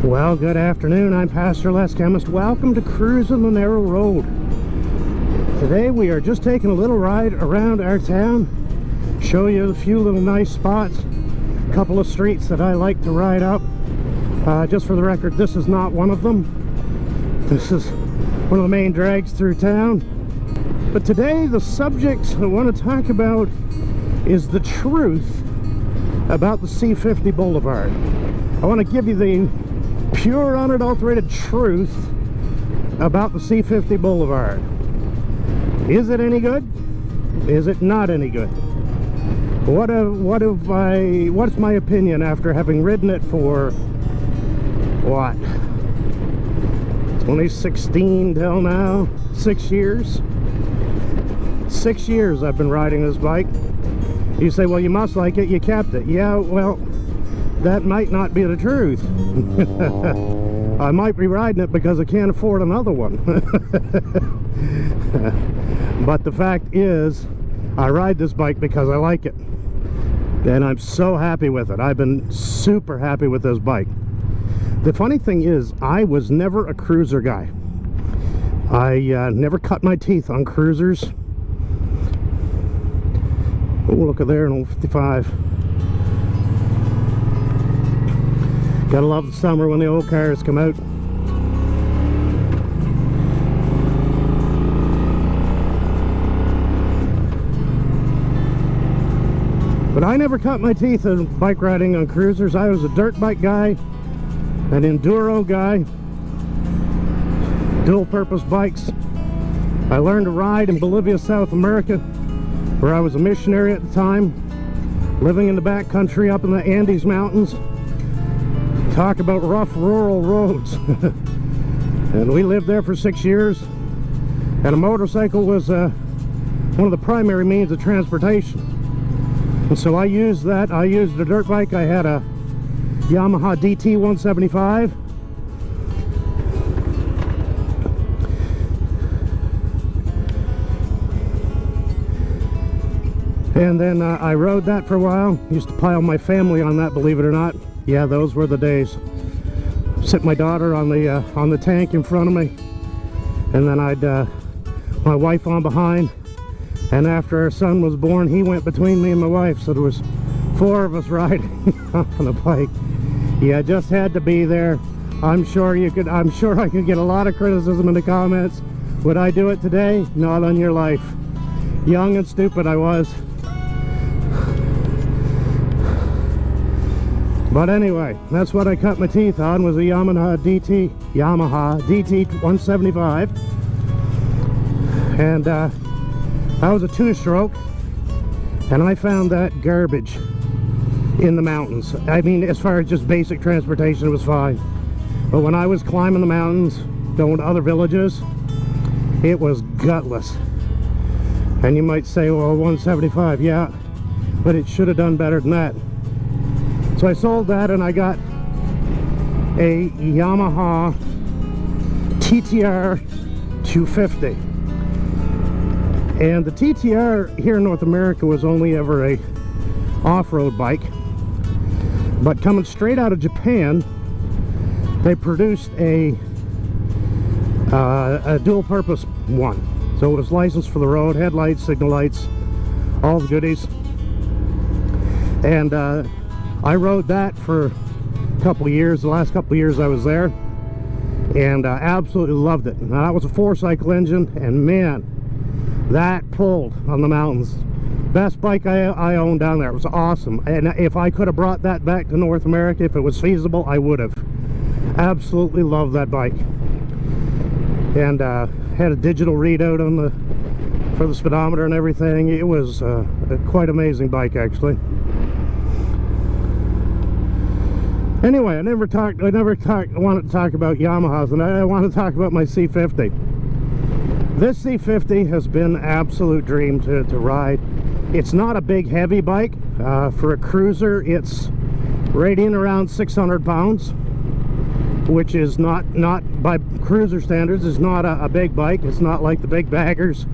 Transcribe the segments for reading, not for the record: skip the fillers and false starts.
Well, good afternoon. I'm Pastor Les Chemist. Welcome to Cruisin' the Narrow Road. Today we are just taking a little ride around our town, show you a few little nice spots, a couple of streets that I like to ride up. Just for the record, this is not one of them. This is one of the main drags through town. But today the subject I want to talk about is the truth about the C50 Boulevard. I want to give you the pure, unadulterated truth about the C50 Boulevard. Is it any good? Is it not any good? What's my opinion after having ridden it for what? 2016 till now? 6 years? 6 years I've been riding this bike. You say, well, you must like it, you kept it. Yeah, well, that might not be the truth. I might be riding it because I can't afford another one. But the fact is, I ride this bike because I like it. And I'm so happy with it. I've been super happy with this bike. The funny thing is, I was never a cruiser guy. I never cut my teeth on cruisers. Oh, look at there, an old 55. Gotta love the summer when the old cars come out. But I never cut my teeth on bike riding on cruisers. I was a dirt bike guy, an enduro guy, dual purpose bikes. I learned to ride in Bolivia, South America, where I was a missionary at the time, living in the back country up in the Andes Mountains. Talk about rough rural roads. And we lived there for 6 years, and a motorcycle was one of the primary means of transportation. And so I used that. I used a dirt bike. I had a Yamaha DT 175. And then I rode that for a while. Used to pile my family on that, believe it or not. Yeah, those were the days. Sit my daughter on the tank in front of me, and then I'd my wife on behind. And after our son was born, he went between me and my wife, so there was 4 of us riding on a bike. Yeah, just had to be there. I'm sure I could get a lot of criticism in the comments. Would I do it today? Not on your life. Young and stupid I was. But anyway, that's what I cut my teeth on, was a Yamaha DT 175. And that was a 2-stroke, and I found that garbage in the mountains. I mean, as far as just basic transportation, it was fine. But when I was climbing the mountains, going to other villages, it was gutless. And you might say, well, 175, yeah, but it should have done better than that. So I sold that, and I got a Yamaha TTR 250. And the TTR here in North America was only ever a off-road bike. But coming straight out of Japan, they produced a dual-purpose one. So it was licensed for the road, headlights, signal lights, all the goodies. And I rode that for a couple of years, the last couple of years I was there, and absolutely loved it. Now, that was a 4-cycle engine, and man, that pulled on the mountains. Best bike I owned down there. It was awesome. And if I could have brought that back to North America, if it was feasible, I would have. Absolutely loved that bike. And had a digital readout on for the speedometer and everything. It was a quite amazing bike, actually. Anyway, I never wanted to talk about Yamahas, and I want to talk about my C50. This C50 has been an absolute dream to ride. It's not a big, heavy bike. For a cruiser, it's right in around 600 pounds, which is not by cruiser standards, is not a big bike. It's not like the big baggers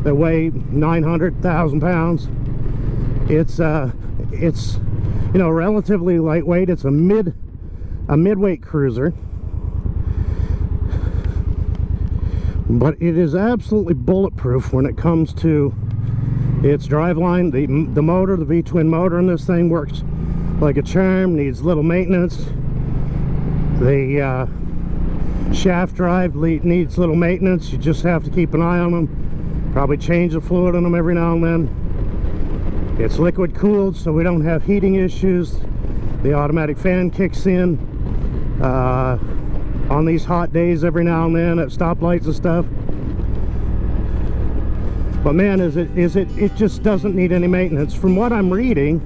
that weigh 900,000 pounds. It's you know, relatively lightweight. It's a a midweight cruiser, but it is absolutely bulletproof when it comes to its driveline. The motor, the V-twin motor in this thing works like a charm, needs little maintenance. The shaft drive needs little maintenance. You just have to keep an eye on them, probably change the fluid on them every now and then. It's liquid cooled, so we don't have heating issues. The automatic fan kicks in on these hot days every now and then at stoplights and stuff. But man, it just doesn't need any maintenance. From what I'm reading,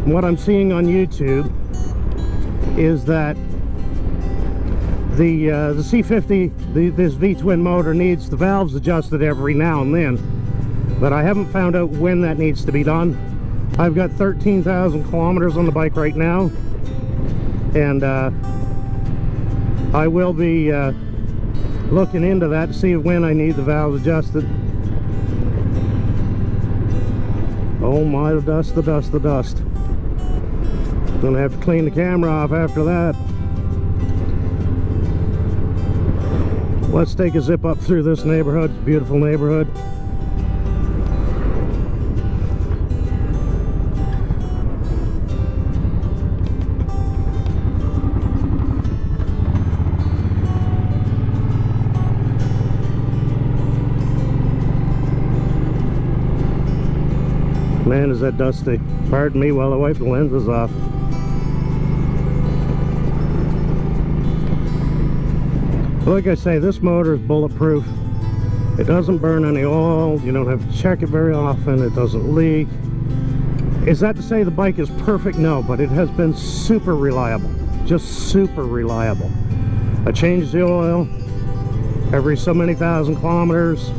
what I'm seeing on YouTube, is that the C50, this V-twin motor, needs the valves adjusted every now and then, but I haven't found out when that needs to be done. I've got 13,000 kilometers on the bike right now, and I will be looking into that to see when I need the valves adjusted. Oh my, the dust, the dust, the dust. Gonna have to clean the camera off after that. Let's take a zip up through this neighborhood. It's a beautiful neighborhood. Man, is that dusty. Pardon me while I wipe the lenses off. Like I say, this motor is bulletproof. It doesn't burn any oil. You don't have to check it very often. It doesn't leak. Is that to say the bike is perfect? No, but it has been super reliable. Just super reliable. I change the oil every so many thousand kilometers.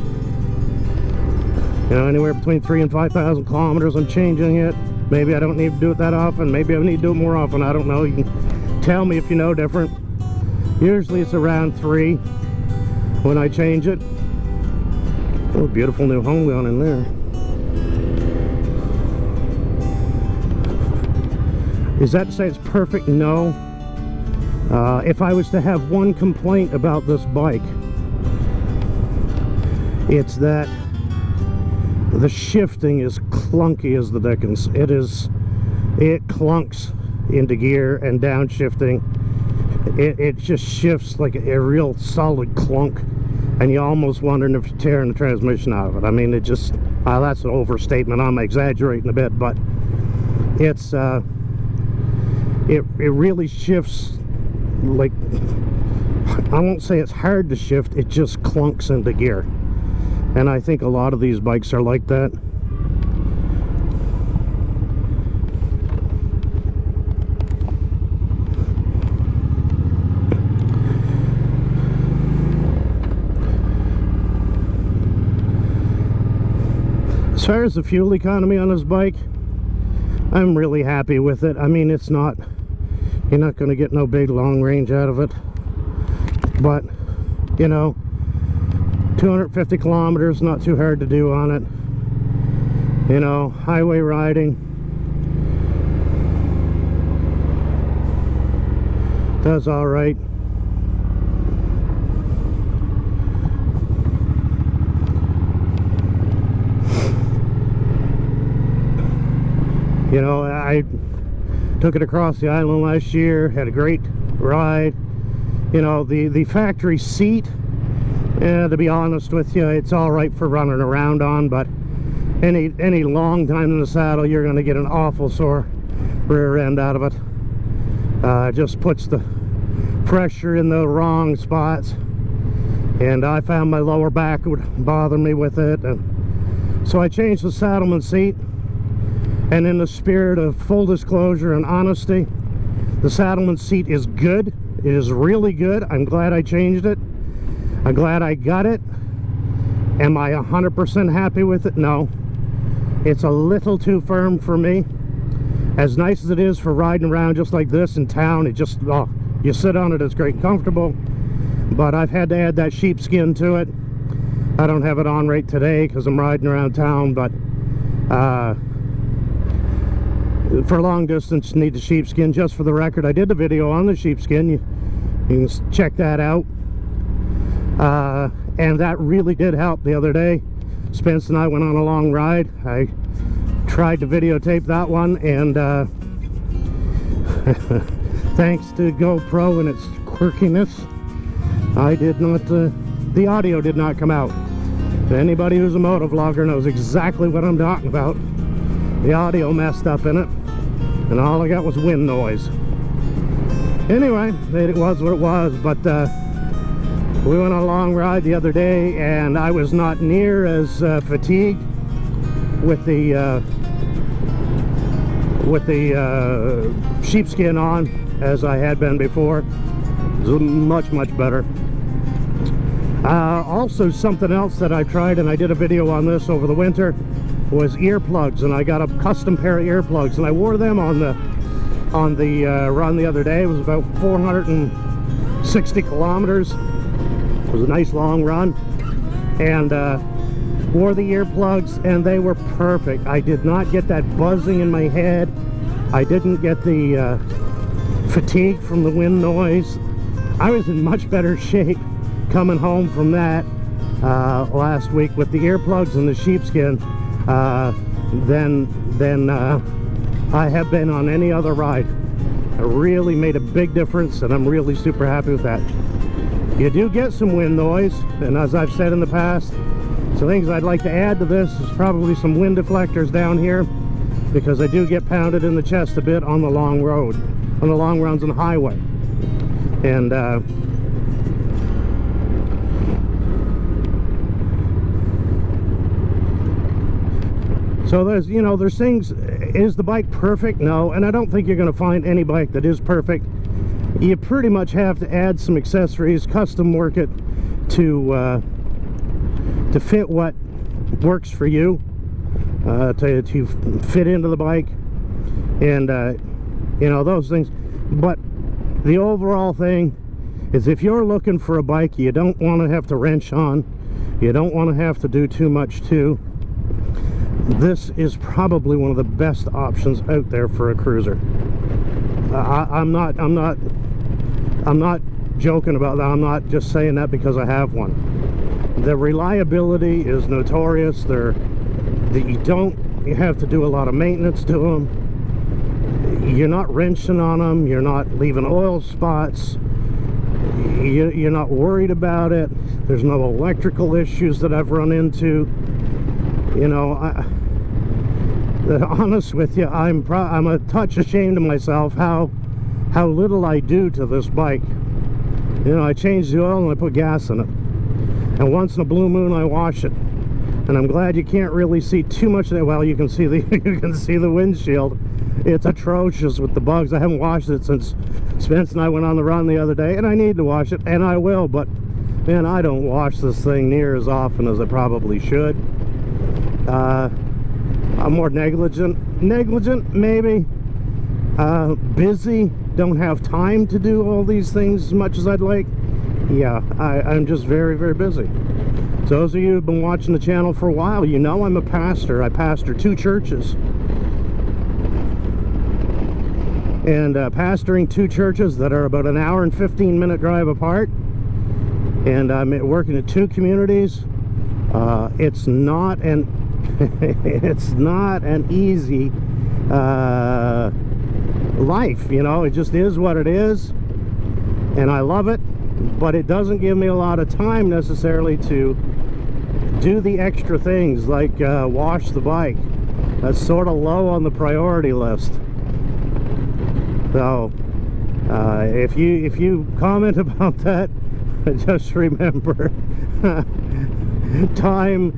You know, anywhere between 3,000 and 5,000 kilometers I'm changing it. Maybe I don't need to do it that often. Maybe I need to do it more often. I don't know. You can tell me if you know different. Usually it's around 3 when I change it. Oh, beautiful new home down in there. Is that to say it's perfect? No. If I was to have one complaint about this bike, it's that the shifting is clunky as the dickens. It clunks into gear and downshifting. It just shifts like a real solid clunk, and you almost wondering if you're tearing the transmission out of it. I mean, it just, that's an overstatement. I'm exaggerating a bit, but it's it really shifts like, I won't say it's hard to shift, it just clunks into gear. And I think a lot of these bikes are like that. As far as the fuel economy on this bike, I'm really happy with it. I mean, it's not, you're not going to get no big long range out of it, but you know, 250 kilometers, not too hard to do on it. You know, highway riding, does all right. You know, I took it across the island last year, had a great ride. You know, the factory seat, to be honest with you, it's all right for running around on, but any long time in the saddle, you're going to get an awful sore rear end out of it. It just puts the pressure in the wrong spots, and I found my lower back would bother me with it, and so I changed the saddleman seat. And in the spirit of full disclosure and honesty, the saddleman seat is good. It is really good. I'm glad I changed it. I'm glad I got it. Am I 100% happy with it? No. It's a little too firm for me. As nice as it is for riding around just like this in town, it just, oh, you sit on it, it's great and comfortable. But I've had to add that sheepskin to it. I don't have it on right today because I'm riding around town, but for long distance, need the sheepskin. Just for the record, I did the video on the sheepskin. You can check that out. And that really did help the other day. Spence and I went on a long ride. I tried to videotape that one, and thanks to GoPro and its quirkiness, I did not, the audio did not come out. Anybody who's a motovlogger knows exactly what I'm talking about. The audio messed up in it, and all I got was wind noise. Anyway, it was what it was, but we went on a long ride the other day, and I was not near as fatigued with the sheepskin on as I had been before. It was much better. Also, something else that I tried, and I did a video on this over the winter, was earplugs, and I got a custom pair of earplugs, and I wore them on the run the other day. It was about 460 kilometers. It was a nice long run, and wore the earplugs, and they were perfect. I did not get that buzzing in my head. I didn't get the fatigue from the wind noise. I was in much better shape coming home from that last week with the earplugs and the sheepskin than I have been on any other ride. It really made a big difference, and I'm really super happy with that. You do get some wind noise, and as I've said in the past, some things I'd like to add to this is probably some wind deflectors down here, because I do get pounded in the chest a bit on the long road, on the long runs on the highway. And so there's, you know, there's things. Is the bike perfect? No, and I don't think you're going to find any bike that is perfect. You pretty much have to add some accessories, custom work it to fit what works for you, to fit into the bike, and you know, those things. But the overall thing is, if you're looking for a bike you don't want to have to wrench on, you don't want to have to do too much to, this is probably one of the best options out there for a cruiser. I'm not joking about that. I'm not just saying that because I have one. The reliability is notorious. You don't have to do a lot of maintenance to them. You're not wrenching on them. You're not leaving oil spots. You're not worried about it. There's no electrical issues that I've run into. You know, honest with you, I'm a touch ashamed of myself how little I do to this bike. You know, I change the oil and I put gas in it, and once in a blue moon I wash it. And I'm glad you can't really see too much of that. Well, you can see the you can see the windshield. It's atrocious with the bugs. I haven't washed it since Spence and I went on the run the other day, and I need to wash it, and I will. But man, I don't wash this thing near as often as I probably should. I'm more negligent maybe, busy, don't have time to do all these things as much as I'd like. Yeah, I'm just very busy. So those of you who've been watching the channel for a while, you know I'm a pastor. I pastor 2 churches, and pastoring 2 churches that are about an hour and 15-minute drive apart, and I'm working at 2 communities. It's not an easy life, you know. It just is what it is, and I love it, but it doesn't give me a lot of time necessarily to do the extra things like wash the bike. That's sort of low on the priority list. So if you comment about that, just remember time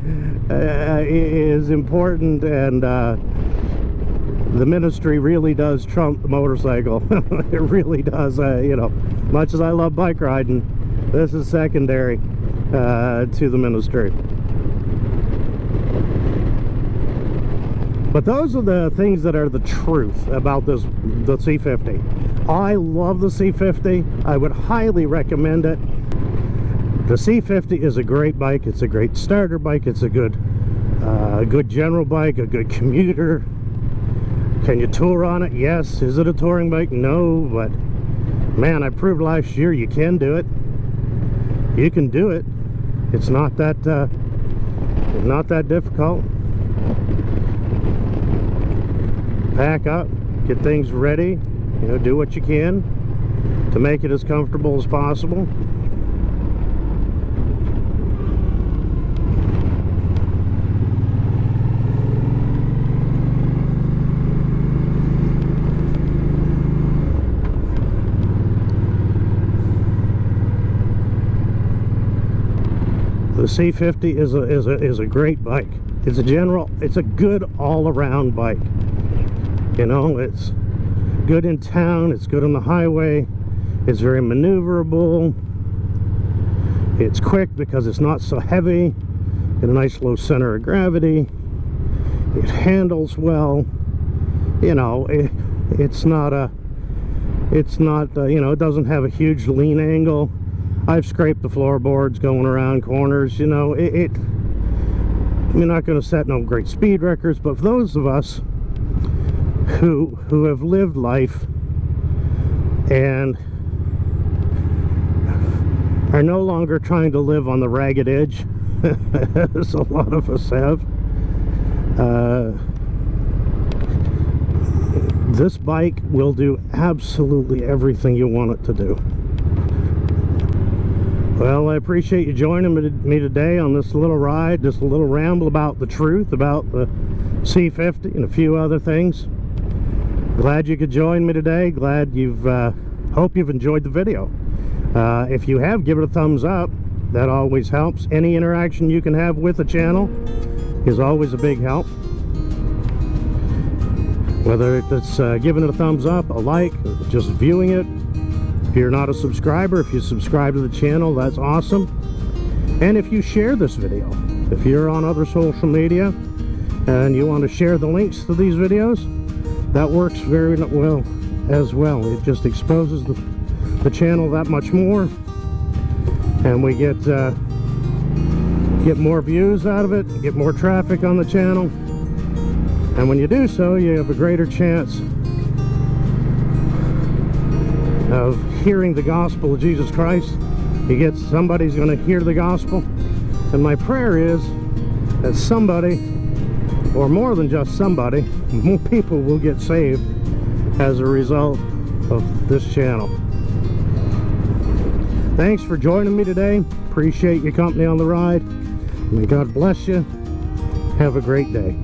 is important, and the ministry really does trump the motorcycle. It really does. You know, much as I love bike riding, this is secondary to the ministry. But those are the things that are the truth about the C50. I love the C50. I would highly recommend it. The C50 is a great bike. It's a great starter bike. It's a good general bike, a good commuter, Can you tour on it? Yes. Is it a touring bike? No, but man, I proved last year you can do it. You can do it. It's not that difficult. Pack up, get things ready, you know, do what you can to make it as comfortable as possible. The C50 is a great bike. It's a good all-around bike. You know, it's good in town, it's good on the highway, it's very maneuverable, it's quick because it's not so heavy, got a nice low center of gravity, it handles well, you know, it's not you know, it doesn't have a huge lean angle. I've scraped the floorboards going around corners, you know, you're not going to set no great speed records, but for those of us who have lived life and are no longer trying to live on the ragged edge, as a lot of us have, this bike will do absolutely everything you want it to do. Well, I appreciate you joining me today on this little ride, this little ramble about the truth about the C50 and a few other things. Glad you could join me today. Glad hope you've enjoyed the video. If you have, give it a thumbs up. That always helps. Any interaction you can have with the channel is always a big help. Whether it's giving it a thumbs up, a like, just viewing it. If you're not a subscriber, if you subscribe to the channel, that's awesome. And if you share this video, if you're on other social media and you want to share the links to these videos, that works very well as well. It just exposes the channel that much more, and we get more views out of it, get more traffic on the channel. And when you do so, you have a greater chance of hearing the gospel of Jesus Christ. Somebody's going to hear the gospel, and my prayer is that somebody, or more than just somebody, more people will get saved as a result of this channel. Thanks for joining me today. Appreciate your company on the ride. May God bless you. Have a great day.